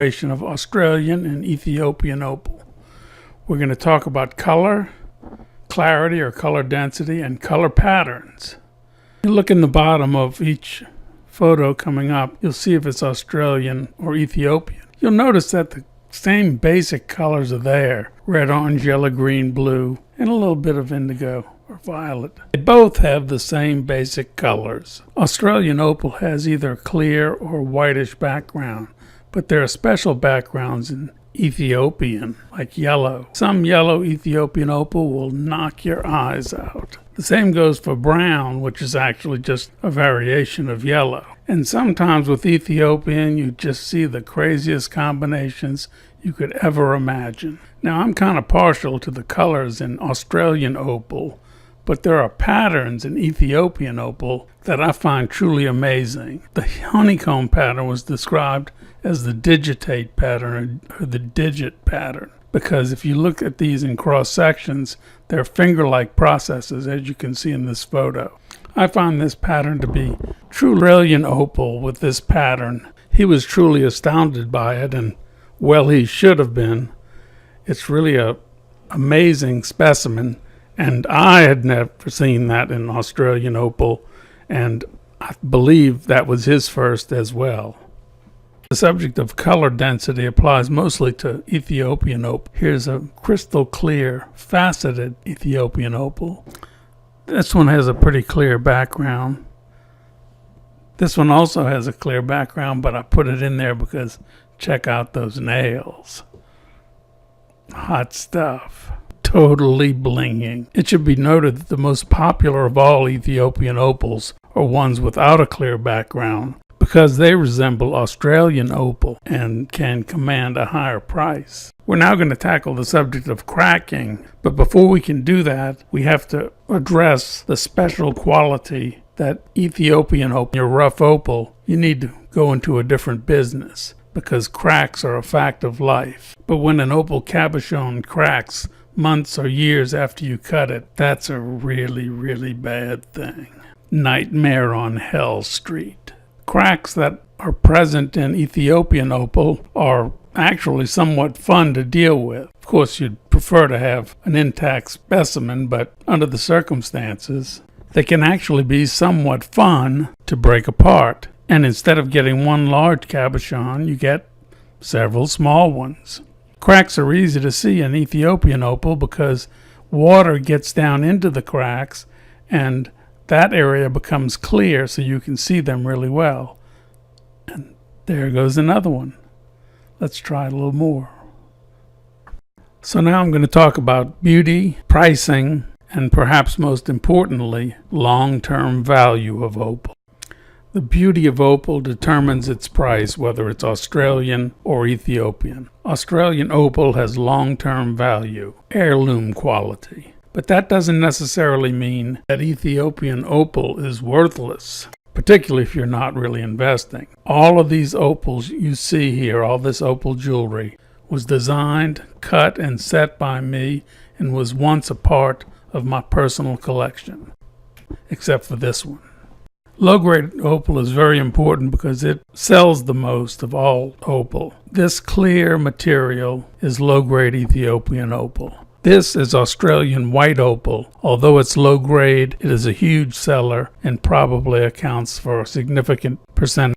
Of Australian and Ethiopian opal. We're going to talk about color, clarity or color density, and color patterns. You look in the bottom of each photo coming up, you'll see if it's Australian or Ethiopian. You'll notice that the same basic colors are there: red, orange, yellow, green, blue, and a little bit of indigo or violet. They both have the same basic colors. Australian opal has either a clear or whitish background, but there are special backgrounds in Ethiopian, like yellow. Some yellow Ethiopian opal will knock your eyes out. The same goes for brown, which is actually just a variation of yellow. And sometimes with Ethiopian, you just see the craziest combinations you could ever imagine. Now, I'm kind of partial to the colors in Australian opal, but there are patterns in Ethiopian opal that I find truly amazing. The honeycomb pattern was described as the digitate pattern or the digit pattern, because if you look at these in cross sections, they're finger-like processes, as you can see in this photo. I find this pattern to be true Australian opal. With this pattern, he was truly astounded by it, and well, he should have been. It's really a amazing specimen, and I had never seen that in Australian opal, and I believe that was his first as well. The subject of color density applies mostly to Ethiopian opal. Here's a crystal clear, faceted Ethiopian opal. This one has a pretty clear background. This one also has a clear background, but I put it in there because check out those nails. Hot stuff. Totally blinging. It should be noted that the most popular of all Ethiopian opals are ones without a clear background, because they resemble Australian opal and can command a higher price. We're now going to tackle the subject of cracking, but before we can do that, we have to address the special quality that Ethiopian opal, your rough opal, you need to go into a different business, because cracks are a fact of life. But when an opal cabochon cracks months or years after you cut it, that's a really, really bad thing. Nightmare on Hell Street. Cracks that are present in Ethiopian opal are actually somewhat fun to deal with. Of course, you'd prefer to have an intact specimen, but under the circumstances, they can actually be somewhat fun to break apart. And instead of getting one large cabochon, you get several small ones. Cracks are easy to see in Ethiopian opal because water gets down into the cracks and that area becomes clear so you can see them really well. And there goes another one. Let's try a little more. So now I'm going to talk about beauty, pricing, and perhaps most importantly, long-term value of opal. The beauty of opal determines its price, whether it's Australian or Ethiopian. Australian opal has long-term value, heirloom quality. But that doesn't necessarily mean that Ethiopian opal is worthless, particularly if you're not really investing. All of these opals you see here, all this opal jewelry, was designed, cut, and set by me and was once a part of my personal collection, except for this one. Low-grade opal is very important because it sells the most of all opal. This clear material is low-grade Ethiopian opal. This is Australian white opal. Although it's low grade, it is a huge seller and probably accounts for a significant percentage